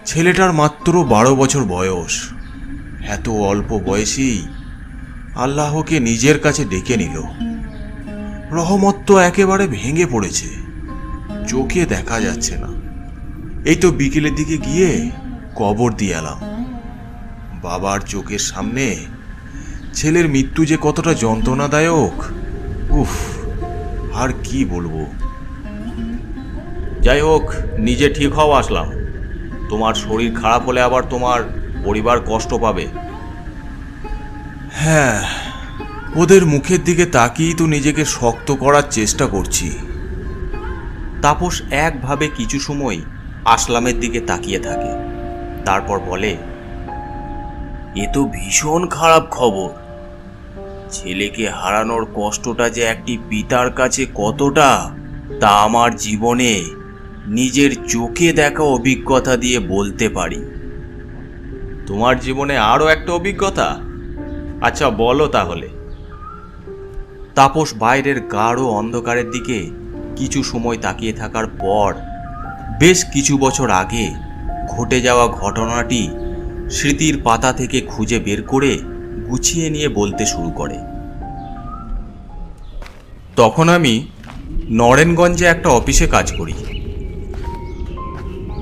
ছেলেটার মাত্র 12 বছর বয়স। এত অল্প বয়সেই আল্লাহকে নিজের কাছে ডেকে নিল। রহমত তো একেবারে ভেঙে পড়েছে, চোখে দেখা যাচ্ছে না। এই তো বিকেলের দিকে গিয়ে কবর দিয়ে এলাম। বাবার চোখের সামনে ছেলের মৃত্যু যে কতটা যন্ত্রণাদায়ক, উফ, আর কি বলবো। যাই হোক, নিজে ঠিক হওয়া আসলাম। তোমার শরীর খারাপ হলে আবার তোমার পরিবার কষ্ট পাবে। হ্যাঁ, ওদের মুখের দিকে তাকিয়েই তো নিজেকে শক্ত করার চেষ্টা করছি। তাপস একভাবে কিছু সময় আসলামের দিকে তাকিয়ে থাকে, তারপর বলে, এ তো ভীষণ খারাপ খবর। ছেলেকে হারানোর কষ্টটা যে একটি পিতার কাছে কতটা, তা আমার জীবনে নিজের চোখে দেখা অভিজ্ঞতা দিয়ে বলতে পারি। তোমার জীবনে আরও একটা অভিজ্ঞতা? আচ্ছা বলো তাহলে। তাপস বাইরের গাঢ় অন্ধকারের দিকে কিছু সময় তাকিয়ে থাকার পর বেশ কিছু বছর আগে ঘটে যাওয়া ঘটনাটি স্মৃতির পাতা থেকে খুঁজে বের করে গুছিয়ে নিয়ে বলতে শুরু করে। তখন আমি নরেনগঞ্জে একটা অফিসে কাজ করি।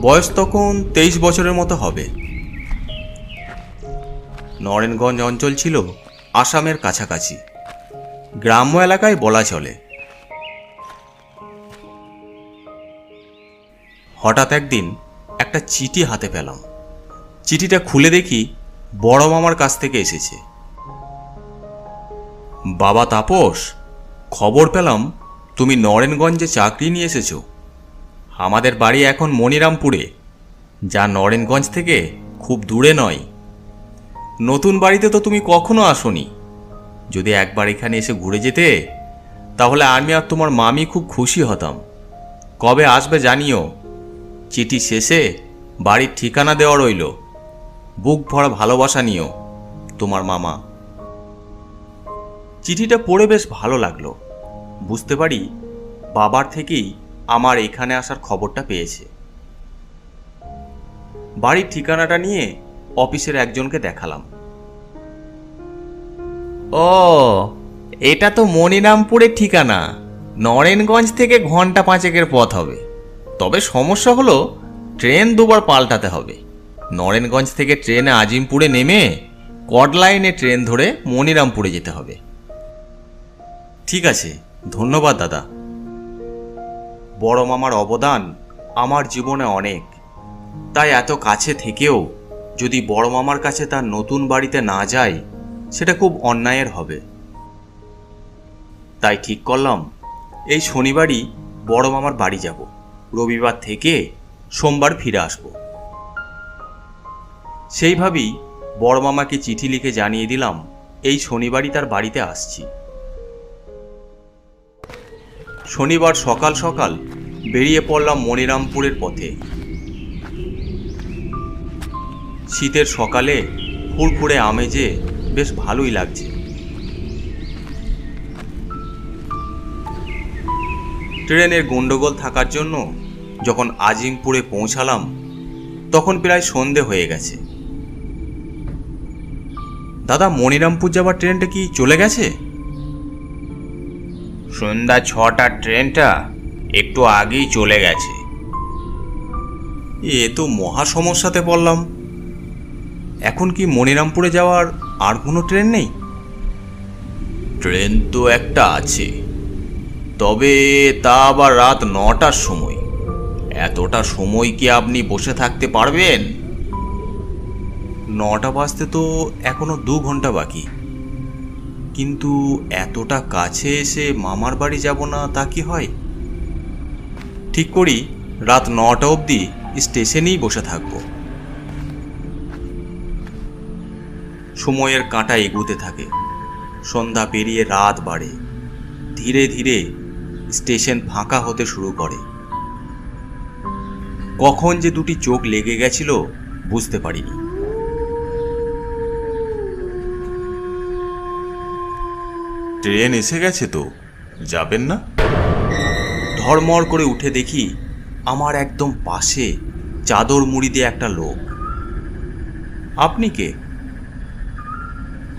বয়স তখন 23 বছরের মতো হবে। নরেনগঞ্জ অঞ্চল ছিল আসামের কাছাকাছি, গ্রাম্য এলাকায় বলা চলে। হঠাৎ একদিন একটা চিঠি হাতে পেলাম। চিঠিটা খুলে দেখি বড় মামার কাছ থেকে এসেছে। বাবা তাপস, খবর পেলাম তুমি নরেনগঞ্জে চাকরি নিয়ে এসেছো। আমাদের বাড়ি এখন মনিরামপুরে, যা নরেনগঞ্জ থেকে খুব দূরে নয়। নতুন বাড়িতে তো তুমি কখনো আসোনি। যদি একবার এখানে এসে ঘুরে যেতে, তাহলে আমি আর তোমার মামি খুব খুশি হতাম। কবে আসবে জানিও। চিঠি শেষে বাড়ির ঠিকানা দেওয়া রইল। বুক ভরা ভালোবাসা নিও, তোমার মামা। চিঠিটা পড়ে বেশ ভালো লাগলো। বুঝতে পারি বাবার থেকেই আমার এখানে আসার খবরটা পেয়েছে। বাড়ির ঠিকানাটা নিয়ে অফিসের একজনকে দেখালাম। ও, এটা তো মনিরামপুরের ঠিকানা। নরেনগঞ্জ থেকে ঘন্টা 5 পথ হবে। তবে সমস্যা হলো ট্রেন দুবার পাল্টাতে হবে। নরেনগঞ্জ থেকে ট্রেনে আজিমপুরে নেমে কডলাইনে ট্রেন ধরে মনিরামপুরে যেতে হবে। ঠিক আছে, ধন্যবাদ দাদা। বড় মামার অবদান আমার জীবনে অনেক। তাই এত কাছে থেকেও যদি বড় মামার কাছে তার নতুন বাড়িতে না যাই, সেটা খুব অন্যায়ের হবে। তাই ঠিক করলাম এই শনিবারই বড় মামার বাড়ি যাব। রবিবার থেকে সোমবার ফিরে আসব। সেইভাবেই বড় মামাকে চিঠি লিখে জানিয়ে দিলাম এই শনিবারই তার বাড়িতে আসছি। শনিবার সকাল সকাল বেরিয়ে পড়লাম মনিরামপুরের পথে। শীতের সকালে ফুরফুরে আমেজে বেশ ভালোই লাগছে। ট্রেনের গন্ডগোল থাকার জন্য যখন আজিমপুরে পৌঁছালাম, তখন প্রায় সন্ধে হয়ে গেছে। দাদা, মনিরামপুর যাবার ট্রেনটা কি চলে গেছে? সন্ধ্যা 6টার ট্রেনটা একটু আগেই চলে গেছে। এ তো মহা সমস্যাতে পড়লাম। এখন কি মনিরামপুরে যাওয়ার আর কোনো ট্রেন নেই? ট্রেন তো একটা আছে, তবে তা আবার রাত 9টার সময়। এতটা সময় কি আপনি বসে থাকতে পারবেন? 9টা বাজতে তো এখনো 2 ঘন্টা বাকি। কিন্তু এতটা কাছে এসে মামার বাড়ি যাব না তা কি হয়? ঠিক করি রাত 9টা অবধি স্টেশনেই বসে থাকব। সময়ের কাঁটা এগুতে থাকে। সন্ধ্যা পেরিয়ে রাত বাড়ে। ধীরে ধীরে স্টেশন ফাঁকা হতে শুরু করে। কখন যে দুটি চোখ লেগে গেছিল বুঝতে পারিনি। ট্রেন এসে গেছে তো, যাবেন না? ধড়মড় করে উঠে দেখি আমার একদম পাশে চাদর মুড়ি দিয়ে একটা লোক। আপনি কে?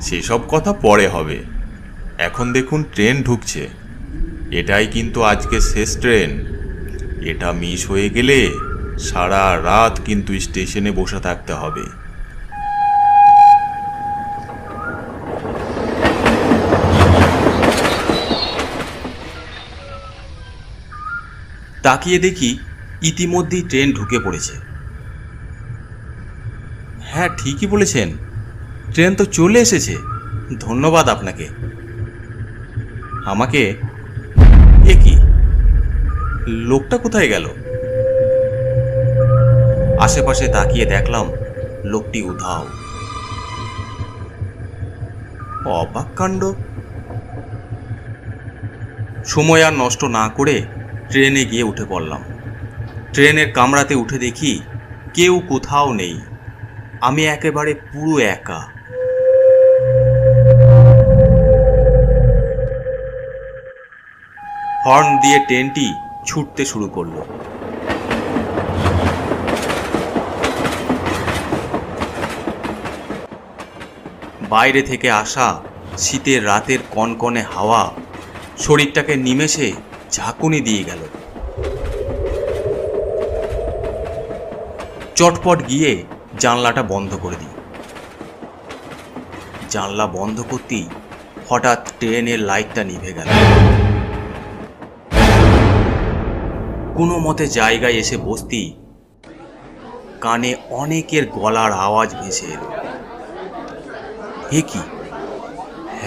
সেসব কথা পরে হবে। এখন দেখুন ট্রেন ঢুকছে। এটাই কিন্তু আজকে শেষ ট্রেন। এটা মিস হয়ে গেলে সারা রাত কিন্তু স্টেশনে বসে থাকতে হবে। তাকিয়ে দেখি ইতিমধ্যেই ট্রেন ঢুকে পড়েছে। হ্যাঁ, ঠিকই বলেছেন, ট্রেন তো চলে এসেছে। ধন্যবাদ আপনাকে। আমাকে? এ কি, লোকটা কোথায় গেল? আশেপাশে তাকিয়ে দেখলাম লোকটি উধাও। অবাক কাণ্ড। সময় আর নষ্ট না করে ট্রেনে গিয়ে উঠে পড়লাম। ট্রেনের কামরাতে উঠে দেখি কেউ কোথাও নেই। আমি একেবারে পুরো একা। হর্ন দিয়ে ট্রেনটি ছুটতে শুরু করলো। বাইরে থেকে আসা শীতের রাতের কনকনে হাওয়া শরীরটাকে নিমেষে ঝাঁকুনি দিয়ে গেল। চটপট গিয়ে জানলাটা বন্ধ করে দিই। জানলা বন্ধ করতেই হঠাৎ ট্রেনের লাইটটা নিভে গেল। কোনো মতে জায়গায় এসে বসতেই কানে অনেকের গলার আওয়াজ ভেসে এলো। এ কি,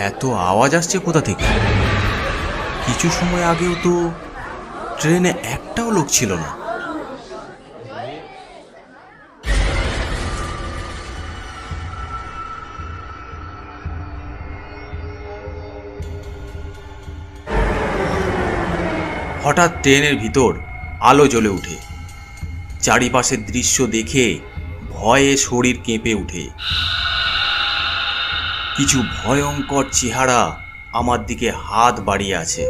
এত আওয়াজ আসছে কোথা থেকে? কিছু সময় আগেও তো ট্রেনে একটাও লোক ছিল না। হঠাৎ ট্রেনের ভিতর আলো জ্বলে ওঠে। চারিপাশের দৃশ্য দেখে ভয়ে শরীর কেঁপে ওঠে। কিছু ভয়ঙ্কর চেহারা আমার দিকে হাত বাড়িয়ে আছে।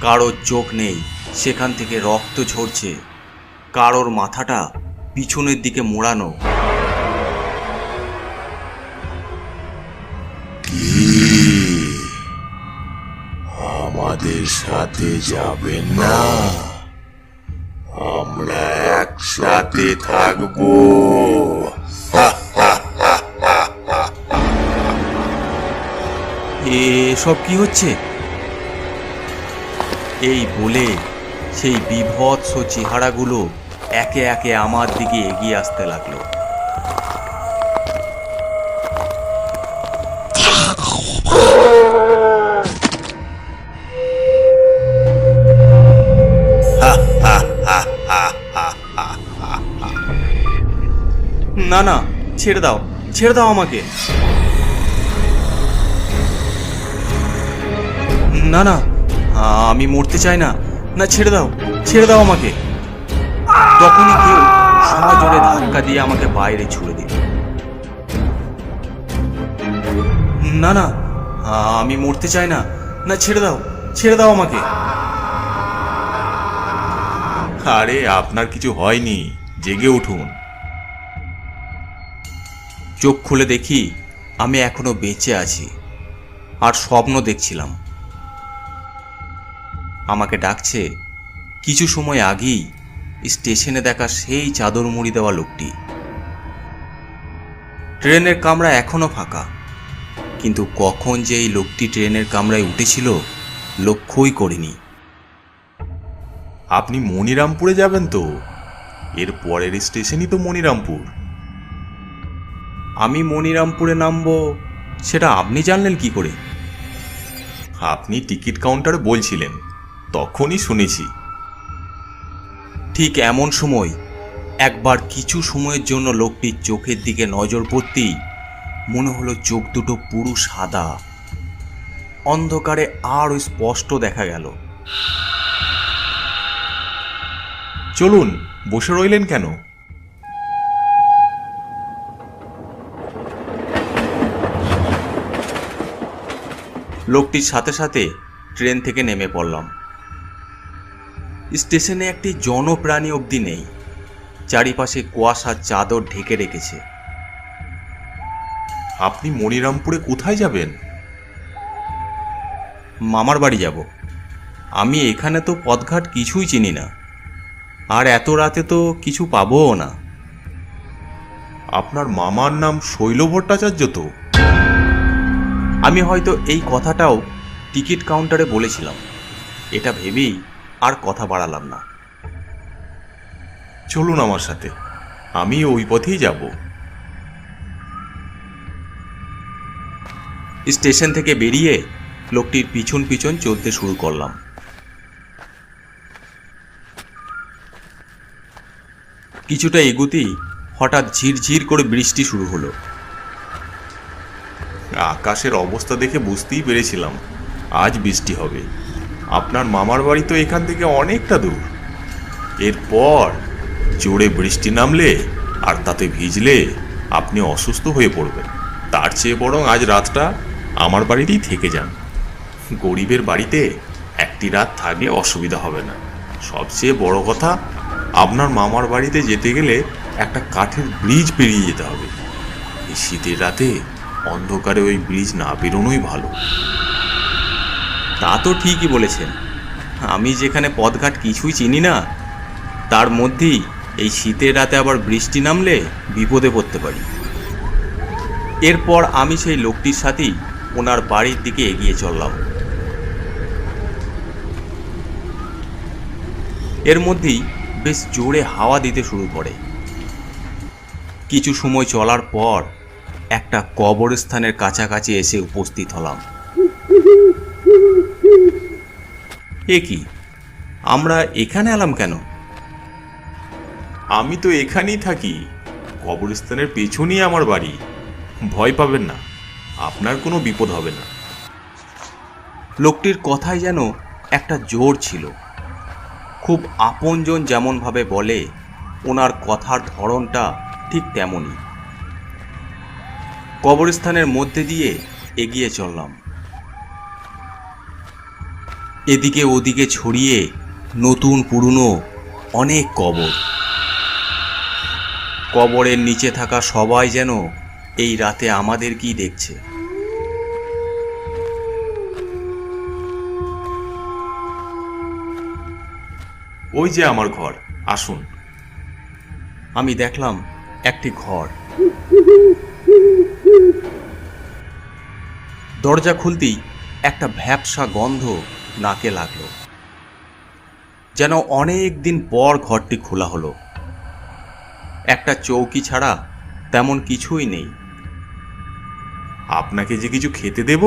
কারোর চোখ নেই, সেখান থেকে রক্ত ঝরছে। কারোর মাথাটা পিছনের দিকে মোড়ানো। আমাদের সাথে যাবেন না? আমরা একসাথে থাকবো। এসব কি হচ্ছে? এই বলে সেই বিভৎস চেহারাগুলো একে একে আমার দিকে এগিয়ে আসতে লাগলো। না না, ছেড়ে দাও, ছেড়ে দাও আমাকে। না না, আমি মরতে চাই না। না, ছেড়ে দাও, ছেড়ে দাও আমাকে। তখনই কেউ সজোরে ধাক্কা দিয়ে আমাকে বাইরে ছুড়ে দিল। না না, আমি মরতে চাই না। না, ছেড়ে দাও, ছেড়ে দাও আমাকে। আরে আপনার কিছু হয়নি, জেগে উঠুন। চোখ খুলে দেখি আমি এখনো বেঁচে আছি আর স্বপ্ন দেখছিলাম। আমাকে ডাকছে কিছু সময় আগেই স্টেশনে দেখা সেই চাদর মুড়ি দেওয়া লোকটি। ট্রেনের কামরা এখনো ফাঁকা, কিন্তু কখন যে এই লোকটি ট্রেনের কামরায় উঠেছিল লক্ষ্যই করিনি। আপনি মনিরামপুরে যাবেন তো? এর পরের স্টেশনই তো মনিরামপুর। আমি মনিরামপুরে নামবো সেটা আপনি জানলেন কি করে? আপনি টিকিট কাউন্টারে বলছিলেন, তখনই শুনেছি। ঠিক এমন সময় একবার কিছু সময়ের জন্য লোকটির চোখের দিকে নজর পড়তেই মনে হলো চোখ দুটো পুরো সাদা। অন্ধকারে আরও স্পষ্ট দেখা গেল। চলুন, বসে রইলেন কেন? লোকটির সাথে সাথে ট্রেন থেকে নেমে পড়লাম। স্টেশনে একটি জনপ্রাণী অবধি নেই। চারিপাশে কুয়াশার চাদর ঢেকে রেখেছে। আপনি মনিরামপুরে কোথায় যাবেন? মামার বাড়ি যাব। আমি এখানে তো পথঘাট কিছুই চিনি না, আর এত রাতে তো কিছু পাবোও না। আপনার মামার নাম শৈল ভট্টাচার্য তো? আমি হয়তো এই কথাটাও টিকিট কাউন্টারে বলেছিলাম। এটা ভেবেই আর কথা বাড়ালাম না। চলুন আমার সাথে, আমি ওই পথেই যাব। স্টেশন থেকে বেরিয়ে লোকটির পিছন পিছন চলতে শুরু করলাম। কিছুটা এগুতেই হঠাৎ ঝিরঝির করে বৃষ্টি শুরু হলো। আকাশের অবস্থা দেখে বুঝতেই পেরেছিলাম আজ বৃষ্টি হবে। আপনার মামার বাড়ি তো এখান থেকে অনেকটা দূর। এরপর জোরে বৃষ্টি নামলে আর তাতে ভিজলে আপনি অসুস্থ হয়ে পড়বেন। তার চেয়ে বরং আজ রাতটা আমার বাড়িতেই থেকে যান। গরিবের বাড়িতে একটি রাত থাকলে অসুবিধা হবে না। সবচেয়ে বড় কথা, আপনার মামার বাড়িতে যেতে গেলে একটা কাঠের ব্রিজ পেরিয়ে যেতে হবে। এই শীতের রাতে অন্ধকারে ওই ব্রিজ না পেরোনোই ভালো। তা তো ঠিকই বলেছেন, আমি যেখানে পথঘাট কিছুই চিনি না, তার মধ্যেই এই শীতের রাতে আবার বৃষ্টি নামলে বিপদে পড়তে পারি। এরপর আমি সেই লোকটির সাথেই ওনার বাড়ির দিকে এগিয়ে চললাম। এর মধ্যেই বেশ জোরে হাওয়া দিতে শুরু করে। কিছু সময় চলার পর একটা কবরস্থানের কাছাকাছি এসে উপস্থিত হলাম। এ কি, আমরা এখানে এলাম কেন? আমি তো এখানেই থাকি, কবরস্থানের পেছনেই আমার বাড়ি। ভয় পাবেন না, আপনার কোনো বিপদ হবে না। লোকটির কথায় যেন একটা জোর ছিল। খুব আপনজন যেমনভাবে বলে, ওনার কথার ধরনটা ঠিক তেমনই। কবরস্থানের মধ্যে দিয়ে এগিয়ে চললাম। এদিকে ওদিকে ছড়িয়ে নতুন পুরনো অনেক কবর। কবরের নিচে থাকা সবাই যেন এই রাতে আমাদেরকেই দেখছে। ওই যে আমার ঘর, আসুন। আমি দেখলাম একটি ঘর। দরজা খুলতেই একটা ভ্যাপসা গন্ধ নাকে লাগলো, যেন অনেক দিন পর ঘরটি খোলা হলো। একটা চৌকি ছাড়া তেমন কিছুই নেই। আপনাকে যে কিছু খেতে দেব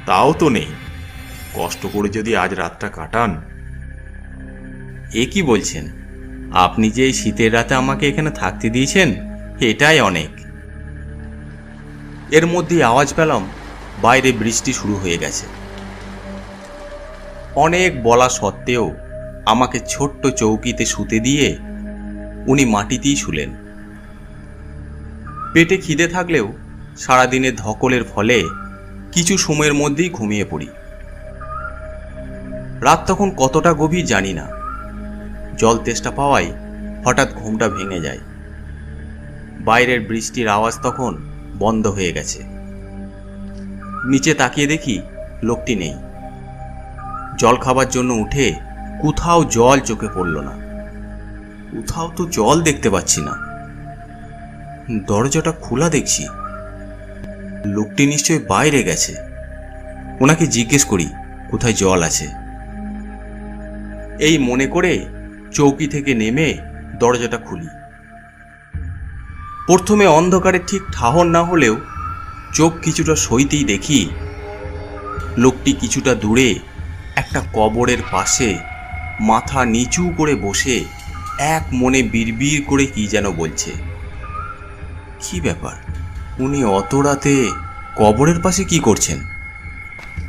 তাও তো নেই, কষ্ট করে যদি আজ রাতটা কাটান। এ কি বলছেন? আপনি যে এই শীতের রাতে আমাকে এখানে থাকতে দিয়েছেন, এটাই অনেক। এর মধ্যেই আওয়াজ পেলাম বাইরে বৃষ্টি শুরু হয়ে গেছে। অনেক বলা সত্ত্বেও আমাকে ছোট্ট চৌকিতে শুতে দিয়ে উনি মাটিতেই শুলেন। পেটে খিদে থাকলেও সারাদিনের ধকলের ফলে কিছু সময়ের মধ্যেই ঘুমিয়ে পড়ি। রাত তখন কতটা গভীর জানি না। জল তেষ্টা পাওয়ায় হঠাৎ ঘুমটা ভেঙে যায়। বাইরের বৃষ্টির আওয়াজ তখন বন্ধ হয়ে গেছে। নিচে তাকিয়ে দেখি লোকটি নেই। জল খাবার জন্য উঠে কোথাও জল চোখে পড়ল না। কোথাও তো জল দেখতে পাচ্ছি না। দরজাটা খোলা দেখছি। লোকটি নিশ্চয় বাইরে গেছে। ওনাকে জিজ্ঞেস করি কোথায় জল আছে। এই মনে করে চৌকি থেকে নেমে দরজাটা খুলি। প্রথমে অন্ধকারে ঠিক ঠাহর না হলেও চোখ কিছুটা সইতেই দেখি লোকটি কিছুটা দূরে একটা কবরের পাশে মাথা নিচু করে বসে এক মনে বিড়বিড় করে কি যেন বলছে। কি ব্যাপার, উনি অত রাতে কবরের পাশে কি করছেন?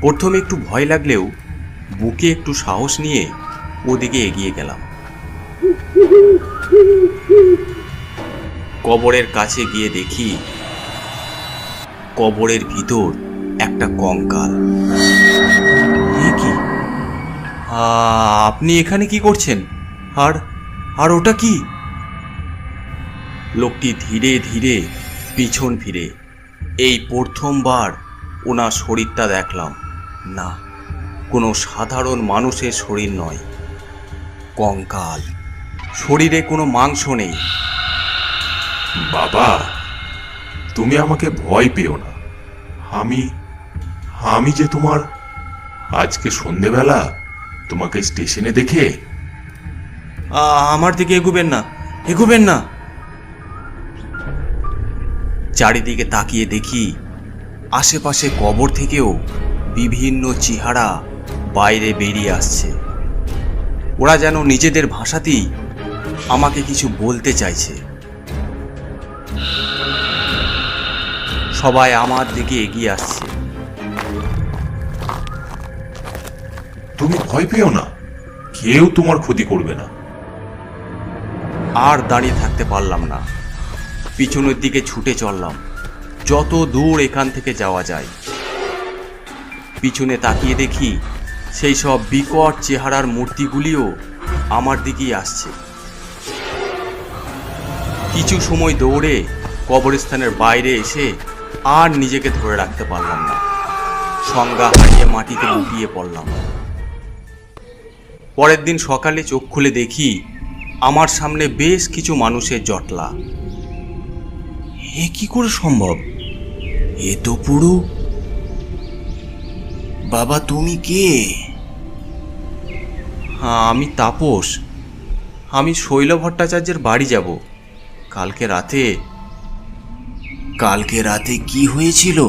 প্রথমে একটু ভয় লাগলেও বুকে একটু সাহস নিয়ে ওদিকে এগিয়ে গেলাম। কবরের কাছে গিয়ে দেখি কবরের ভিতর একটা কঙ্কাল। এ কি, আপনি এখানে কি করছেন? আর ওটা কি? লোকটি ধীরে ধীরে পিছন ফিরে এই প্রথমবার ওনার শরীরটা দেখলাম। না, কোনো সাধারণ মানুষের শরীর নয়, কঙ্কাল। শরীরে কোনো মাংস নেই। বাবা, তুমি আমাকে ভয় পেও না। আমি যে তোমার আজকে সন্ধেবেলা তোমাকে স্টেশনে দেখে। আমার দিকে এগুবেন না, এগুবেন না। চারিদিকে তাকিয়ে দেখি আশেপাশে কবর থেকেও বিভিন্ন চেহারা বাইরে বেরিয়ে আসছে। ওরা যেন নিজেদের ভাষাতেই আমাকে কিছু বলতে চাইছে। সবাই আমার দিকে এগিয়ে আসছে। তুমি ভয় পেও না, কেউ তোমার ক্ষতি করবে না। আর দাঁড়িয়ে থাকতে পারলাম না। পিছনের দিকে ছুটে চললাম, যত দূর এখান থেকে যাওয়া যায়। পিছনে তাকিয়ে দেখি সেই সব বিকট চেহারার মূর্তিগুলিও আমার দিকেই আসছে। কিছু সময় দৌড়ে কবরস্থানের বাইরে এসে আর নিজেকে ধরে রাখতে পারলাম না। সংজ্ঞা হারিয়ে মাটিতে লুটিয়ে পড়লাম। পরের দিন সকালে চোখ খুলে দেখি আমার সামনে বেশ কিছু মানুষের জটলা। এ কি করে সম্ভব? এ তো পুরো... বাবা তুমি কে? হ্যাঁ, আমি তাপস। আমি শৈল ভট্টাচার্যের বাড়ি যাব কালকে রাতে। কালকে রাতে কি হয়েছিল?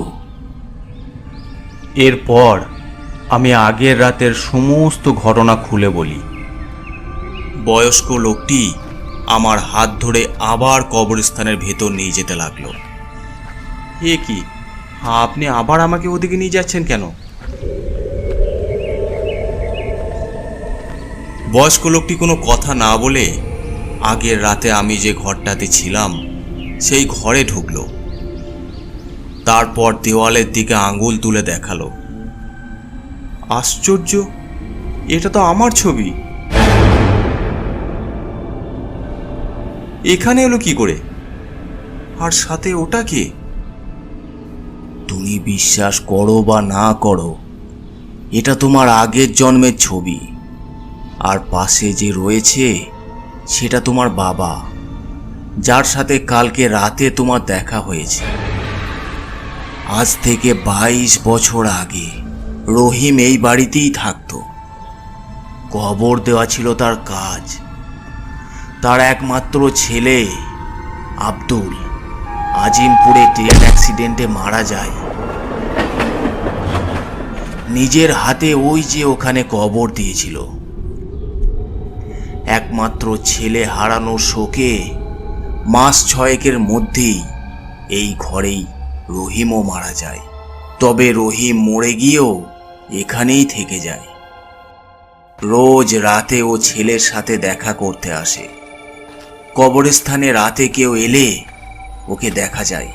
এরপর আমি আগের রাতের সমস্ত ঘটনা খুলে বলি। বয়স্ক লোকটি আমার হাত ধরে আবার কবরস্থানের ভেতর নিয়ে যেতে লাগলো। এ কি, আপনি আবার আমাকে ওদিকে নিয়ে যাচ্ছেন কেন? বয়স্ক লোকটি কোনো কথা না বলে আগের রাতে আমি যে ঘরটাতে ছিলাম সেই ঘরে ঢুকলো। তারপর দেওয়ালের দিকে আঙুল তুলে দেখালো। আশ্চর্য, এটা তো আমার ছবি। এখানে এলো কি করে? আর সাথে ওটা কে? তুমি বিশ্বাস করো বা না করো, এটা তোমার আগের জন্মের ছবি। আর পাশে যে রয়েছে সেটা তোমার বাবা, যার সাথে কালকে রাতে তোমার দেখা হয়েছে। আজ থেকে 22 বছর আগে রহিম এই বাড়িতেই থাকতো। কবর দেওয়া ছিল তার কাজ। তার একমাত্র ছেলে আব্দুল আজিমপুরে ট্রেন অ্যাক্সিডেন্টে মারা যায়। নিজের হাতে ওই যে ওখানে কবর দিয়েছিল। একমাত্র ছেলে হারানোর শোকে মাস 6 মধ্যেই এই ঘরেই রহিমও মারা যায়। তবে রহিম মরে গিয়েও এখানেই থেকে যায়। রোজ রাতে ও ছেলের সাথে দেখা করতে আসে। কবরস্থানে রাতে কেউ এলে ওকে দেখা যায়,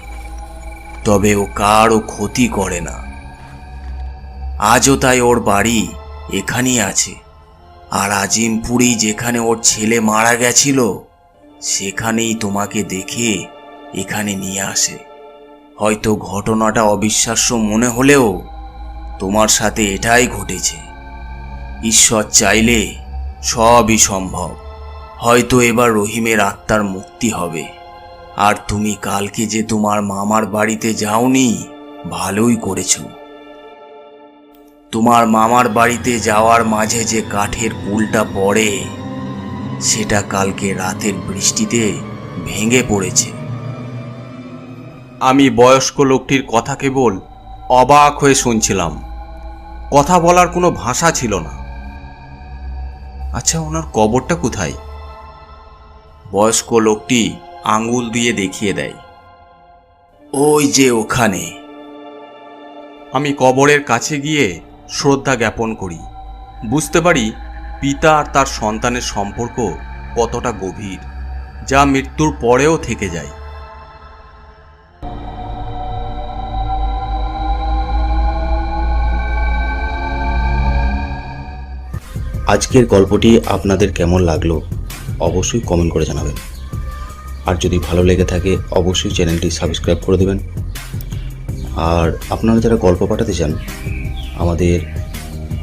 তবে ও কারও ক্ষতি করে না। আজও তাই ওর বাড়ি এখানেই আছে। আর আজিমপুরেই যেখানে ওর ছেলে মারা গেছিল সেখানেই তোমাকে দেখে এখানে নিয়ে আসে। হয়তো ঘটনাটা অবিশ্বাস্য মনে হলেও তোমার সাথে এটাই ঘটেছে। ঈশ্বর চাইলে সবই সম্ভব। হয়তো এবার রহিমের আত্মার মুক্তি হবে। আর তুমি কালকে যে তোমার মামার বাড়িতে যাওনি, ভালোই করেছো। তোমার মামার বাড়িতে যাওয়ার মাঝে যে কাঠের পুলটা পড়ে সেটা কালকে রাতের বৃষ্টিতে ভেঙে পড়েছে। আমি বয়স্ক লোকটির কথা কেবল অবাক হয়ে শুনছিলাম। কথা বলার কোনো ভাষা ছিল না। আচ্ছা, ওনার কবরটা কোথায়? বয়স্ক লোকটি আঙ্গুল দিয়ে দেখিয়ে দেয়। ওই যে ওখানে। আমি কবরের কাছে গিয়ে শ্রদ্ধা জ্ঞাপন করি। বুঝতে পারি পিতা আর তার সন্তানের সম্পর্ক কতটা গভীর, যা মৃত্যুর পরেও থেকে যায়। আজকের গল্পটি আপনাদের কেমন লাগলো অবশ্যই কমেন্ট করে জানাবেন। আর যদি ভালো লেগে থাকে অবশ্যই চ্যানেলটি সাবস্ক্রাইব করে দেবেন। আর আপনারা যারা গল্প পাঠাতে চান আমাদের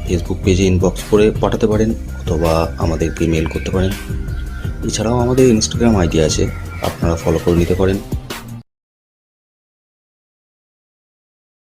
ফেসবুক পেজে ইনবক্স করে পাঠাতে পারেন, অথবা আমাদেরকে মেল করতে পারেন। এছাড়াও আমাদের ইনস্টাগ্রাম আইডি আছে, আপনারা ফলো করে নিতে পারেন।